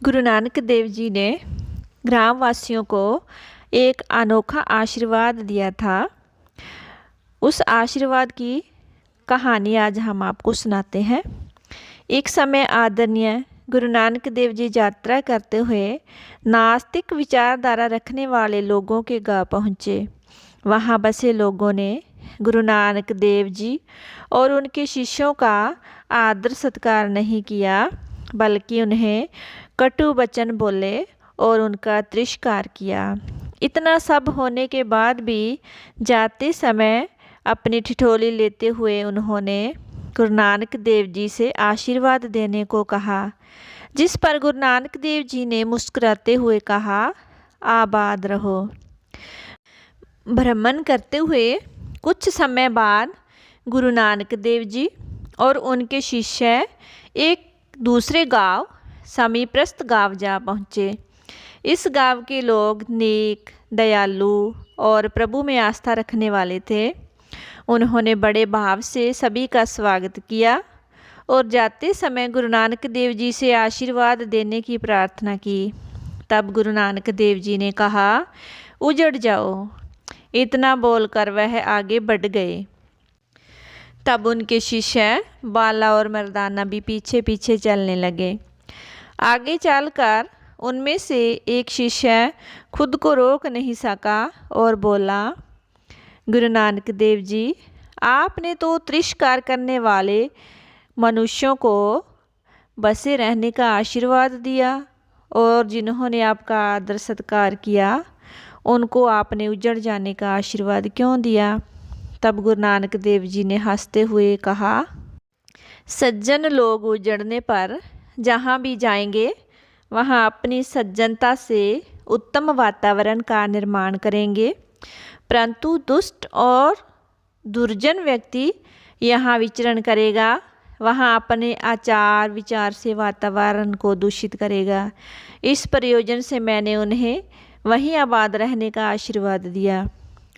गुरु नानक देव जी ने ग्रामवासियों को एक अनोखा आशीर्वाद दिया था। उस आशीर्वाद की कहानी आज हम आपको सुनाते हैं। एक समय आदरणीय गुरु नानक देव जी यात्रा करते हुए नास्तिक विचारधारा रखने वाले लोगों के गांव पहुँचे। वहाँ बसे लोगों ने गुरु नानक देव जी और उनके शिष्यों का आदर सत्कार नहीं किया, बल्कि उन्हें कटु वचन बोले और उनका तिरस्कार किया। इतना सब होने के बाद भी जाते समय अपनी ठिठोली लेते हुए उन्होंने गुरु नानक देव जी से आशीर्वाद देने को कहा, जिस पर गुरु नानक देव जी ने मुस्कुराते हुए कहा, आबाद रहो। भ्रमण करते हुए कुछ समय बाद गुरु नानक देव जी और उनके शिष्य एक दूसरे गांव समीपस्थ गांव जा पहुँचे। इस गांव के लोग नेक, दयालु और प्रभु में आस्था रखने वाले थे। उन्होंने बड़े भाव से सभी का स्वागत किया और जाते समय गुरु नानक देव जी से आशीर्वाद देने की प्रार्थना की। तब गुरु नानक देव जी ने कहा, उजड़ जाओ। इतना बोलकर वह आगे बढ़ गए। तब उनके शिष्य बाला और मर्दाना भी पीछे पीछे चलने लगे। आगे चलकर उनमें से एक शिष्य खुद को रोक नहीं सका और बोला, गुरु नानक देव जी, आपने तो तिरस्कार करने वाले मनुष्यों को बसे रहने का आशीर्वाद दिया और जिन्होंने आपका आदर सत्कार किया उनको आपने उजड़ जाने का आशीर्वाद क्यों दिया? तब गुरु नानक देव जी ने हंसते हुए कहा, सज्जन लोग उजड़ने पर जहाँ भी जाएंगे वहाँ अपनी सज्जनता से उत्तम वातावरण का निर्माण करेंगे, परंतु दुष्ट और दुर्जन व्यक्ति यहाँ विचरण करेगा, वहाँ अपने आचार विचार से वातावरण को दूषित करेगा। इस प्रयोजन से मैंने उन्हें वहीं आबाद रहने का आशीर्वाद दिया।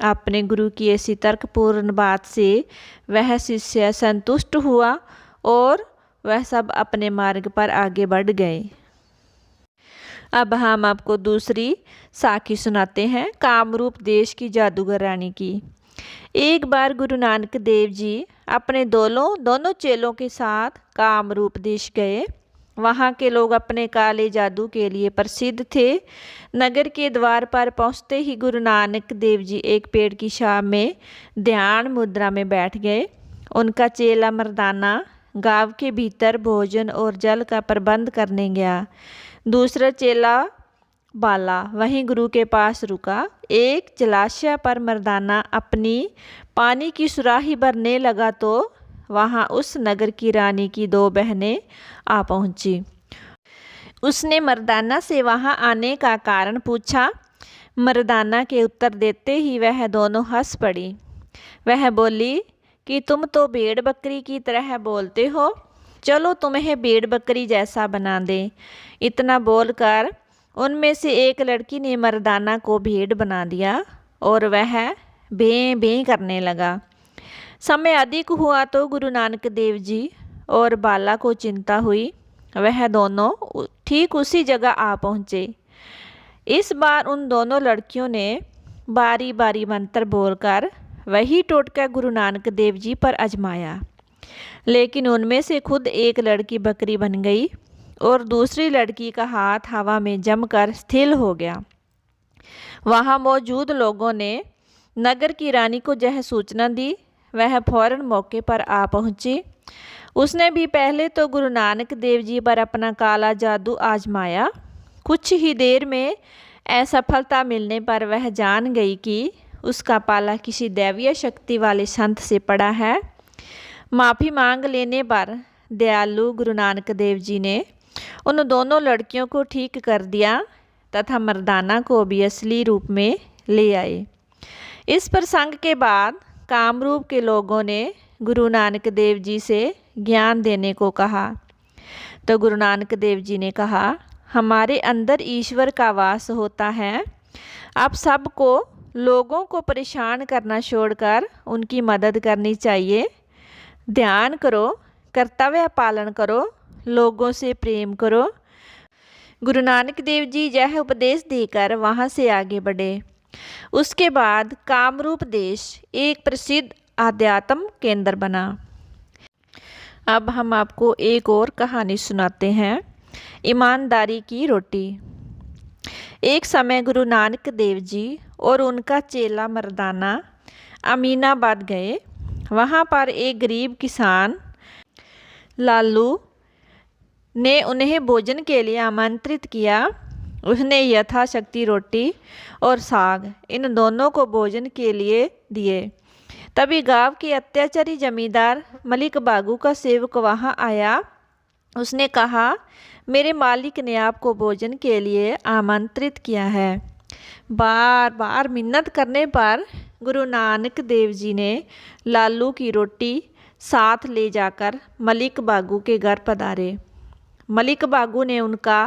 अपने गुरु की ऐसी तर्कपूर्ण बात से वह शिष्य संतुष्ट हुआ और वह सब अपने मार्ग पर आगे बढ़ गए। अब हम आपको दूसरी साखी सुनाते हैं, कामरूप देश की जादूगर रानी की। एक बार गुरु नानक देव जी अपने दोनों चेलों के साथ कामरूप देश गए। वहाँ के लोग अपने काले जादू के लिए प्रसिद्ध थे। नगर के द्वार पर पहुँचते ही गुरु नानक देव जी एक पेड़ की छांव में ध्यान मुद्रा में बैठ गए। उनका चेला मर्दाना गांव के भीतर भोजन और जल का प्रबंध करने गया। दूसरा चेला बाला वहीं गुरु के पास रुका। एक जलाशय पर मर्दाना अपनी पानी की सुराही भरने लगा तो वहाँ उस नगर की रानी की दो बहनें आ पहुँची। उसने मर्दाना से वहाँ आने का कारण पूछा। मर्दाना के उत्तर देते ही वह दोनों हंस पड़ी। वह बोली कि तुम तो भेड़ बकरी की तरह बोलते हो, चलो तुम्हें भेड़ बकरी जैसा बना दे। इतना बोलकर उनमें से एक लड़की ने मर्दाना को भेड़ बना दिया और वह भें भें करने लगा। समय अधिक हुआ तो गुरु नानक देव जी और बाला को चिंता हुई। वह दोनों ठीक उसी जगह आ पहुँचे। इस बार उन दोनों लड़कियों ने बारी बारी मंत्र बोलकर वही टोटका गुरु नानक देव जी पर आजमाया, लेकिन उनमें से खुद एक लड़की बकरी बन गई और दूसरी लड़की का हाथ हवा में जमकर स्थिर हो गया। वहाँ मौजूद लोगों ने नगर की रानी को यह सूचना दी। वह फौरन मौके पर आ पहुँची। उसने भी पहले तो गुरु नानक देव जी पर अपना काला जादू आजमाया। कुछ ही देर में असफलता मिलने पर वह जान गई कि उसका पाला किसी दैवीय शक्ति वाले संत से पड़ा है। माफ़ी मांग लेने पर दयालु गुरु नानक देव जी ने उन दोनों लड़कियों को ठीक कर दिया तथा मर्दाना को भी असली रूप में ले आए। इस प्रसंग के बाद कामरूप के लोगों ने गुरु नानक देव जी से ज्ञान देने को कहा। तो गुरु नानक देव जी ने कहा, हमारे अंदर ईश्वर का वास होता है। आप सबको लोगों को परेशान करना छोड़कर उनकी मदद करनी चाहिए। ध्यान करो, कर्तव्य पालन करो, लोगों से प्रेम करो, गुरु नानक देव जी यह उपदेश देकर वहाँ से आगे बढ़े। उसके बाद कामरूप देश एक प्रसिद्ध आध्यात्म केंद्र बना। अब हम आपको एक और कहानी सुनाते हैं, ईमानदारी की रोटी। एक समय गुरु नानक देव जी और उनका चेला मर्दाना अमीनाबाद गए। वहाँ पर एक गरीब किसान लालू ने उन्हें भोजन के लिए आमंत्रित किया। उसने यथाशक्ति रोटी और साग इन दोनों को भोजन के लिए दिए। तभी गांव के अत्याचारी जमींदार मलिक बागू का सेवक वहां आया। उसने कहा, मेरे मालिक ने आपको भोजन के लिए आमंत्रित किया है। बार बार मिन्नत करने पर गुरु नानक देव जी ने लालू की रोटी साथ ले जाकर मलिक बागू के घर पधारे। मलिक बागू ने उनका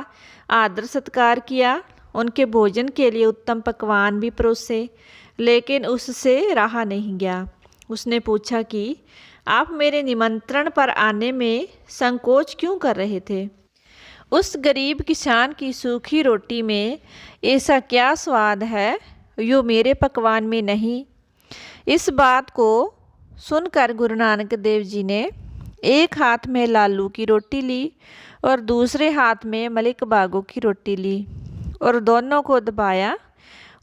आदर सत्कार किया, उनके भोजन के लिए उत्तम पकवान भी परोसे, लेकिन उससे रहा नहीं गया। उसने पूछा कि आप मेरे निमंत्रण पर आने में संकोच क्यों कर रहे थे? उस गरीब किसान की सूखी रोटी में ऐसा क्या स्वाद है जो मेरे पकवान में नहीं? इस बात को सुनकर गुरु नानक देव जी ने एक हाथ में लालू की रोटी ली और दूसरे हाथ में मलिक बागू की रोटी ली और दोनों को दबाया।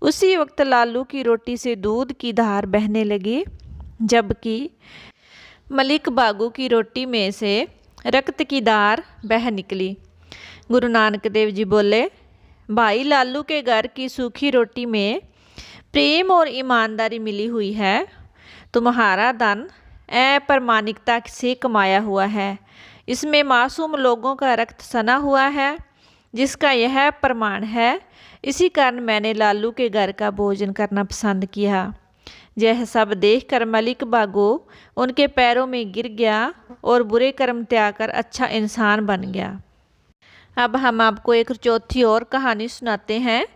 उसी वक्त लालू की रोटी से दूध की धार बहने लगी, जबकि मलिक बागू की रोटी में से रक्त की धार बह निकली। गुरु नानक देव जी बोले, भाई लालू के घर की सूखी रोटी में प्रेम और ईमानदारी मिली हुई है। तुम्हारा धन अप्रामाणिकता से कमाया हुआ है। इसमें मासूम लोगों का रक्त सना हुआ है, जिसका यह प्रमाण है। इसी कारण मैंने लालू के घर का भोजन करना पसंद किया। यह सब देखकर मलिक बागू उनके पैरों में गिर गया और बुरे कर्म त्याग कर अच्छा इंसान बन गया। अब हम आपको एक चौथी और कहानी सुनाते हैं,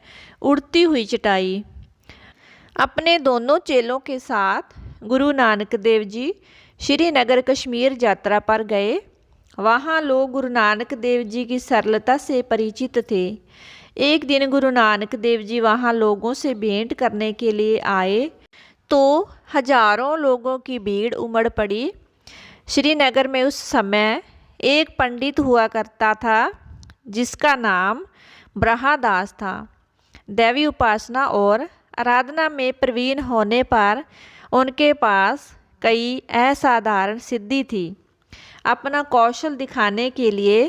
उड़ती हुई चटाई। अपने दोनों चेलों के साथ गुरु नानक देव जी श्रीनगर कश्मीर यात्रा पर गए। वहाँ लोग गुरु नानक देव जी की सरलता से परिचित थे। एक दिन गुरु नानक देव जी वहाँ लोगों से भेंट करने के लिए आए तो हजारों लोगों की भीड़ उमड़ पड़ी। श्रीनगर में उस समय एक पंडित हुआ करता था जिसका नाम ब्रहादास था। दैवी उपासना और आराधना में प्रवीण होने पर उनके पास कई असाधारण सिद्धि थी। अपना कौशल दिखाने के लिए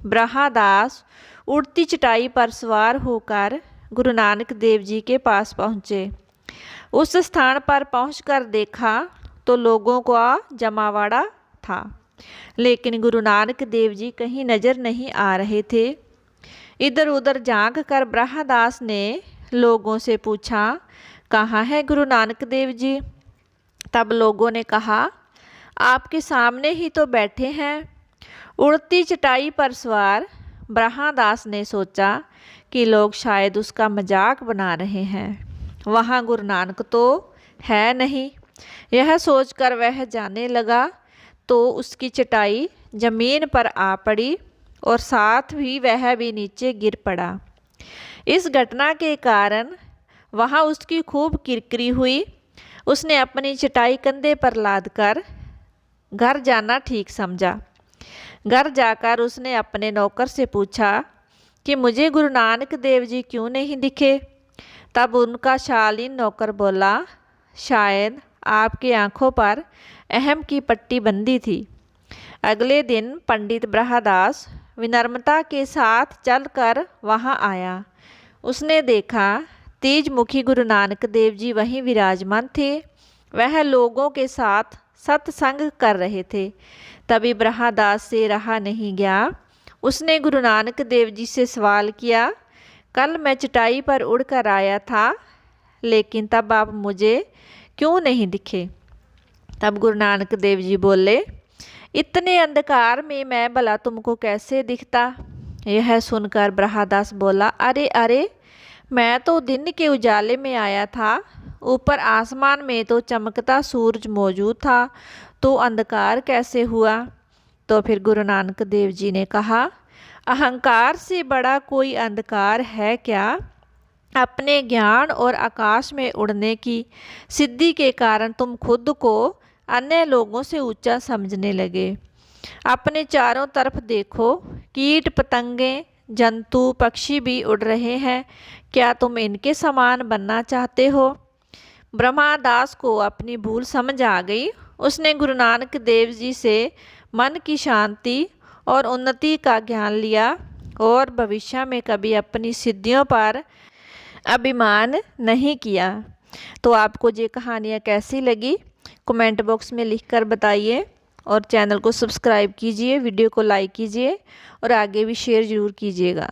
ब्रहादास उड़ती चटाई पर सवार होकर गुरु नानक देव जी के पास पहुँचे। उस स्थान पर पहुंचकर देखा तो लोगों का जमावड़ा था, लेकिन गुरु नानक देव जी कहीं नजर नहीं आ रहे थे। इधर उधर झांक कर ब्रहादास ने लोगों से पूछा, कहाँ है गुरु नानक देव जी? तब लोगों ने कहा, आपके सामने ही तो बैठे हैं। उड़ती चटाई पर सवार ब्रहादास ने सोचा कि लोग शायद उसका मजाक बना रहे हैं, वहाँ गुरु नानक तो है नहीं। यह सोचकर वह जाने लगा तो उसकी चटाई जमीन पर आ पड़ी और साथ ही वह भी नीचे गिर पड़ा। इस घटना के कारण वहाँ उसकी खूब किरकिरी हुई। उसने अपनी चटाई कंधे पर लादकर घर जाना ठीक समझा। घर जाकर उसने अपने नौकर से पूछा कि मुझे गुरु नानक देव जी क्यों नहीं दिखे? तब उनका शालीन नौकर बोला, शायद आपकी आंखों पर अहम की पट्टी बंधी थी। अगले दिन पंडित ब्रहादास विनम्रता के साथ चलकर वहां आया। उसने देखा तेजमुखी गुरु नानक देव जी वहीं विराजमान थे। वह लोगों के साथ सत्संग कर रहे थे। तभी ब्रहादास से रहा नहीं गया। उसने गुरु नानक देव जी से सवाल किया, कल मैं चटाई पर उड़कर आया था, लेकिन तब आप मुझे क्यों नहीं दिखे? तब गुरु नानक देव जी बोले, इतने अंधकार में मैं भला तुमको कैसे दिखता? यह सुनकर ब्रहादास बोला, अरे अरे, मैं तो दिन के उजाले में आया था। ऊपर आसमान में तो चमकता सूरज मौजूद था, तो अंधकार कैसे हुआ? तो फिर गुरु नानक देव जी ने कहा, अहंकार से बड़ा कोई अंधकार है क्या? अपने ज्ञान और आकाश में उड़ने की सिद्धि के कारण तुम खुद को अन्य लोगों से ऊंचा समझने लगे। अपने चारों तरफ देखो, कीट पतंगे, जंतु पक्षी भी उड़ रहे हैं। क्या तुम इनके समान बनना चाहते हो? ब्रह्मादास को अपनी भूल समझ आ गई। उसने गुरु नानक देव जी से मन की शांति और उन्नति का ज्ञान लिया और भविष्य में कभी अपनी सिद्धियों पर अभिमान नहीं किया। तो आपको ये कहानियाँ कैसी लगी कमेंट बॉक्स में लिखकर बताइए और चैनल को सब्सक्राइब कीजिए, वीडियो को लाइक कीजिए और आगे भी शेयर ज़रूर कीजिएगा।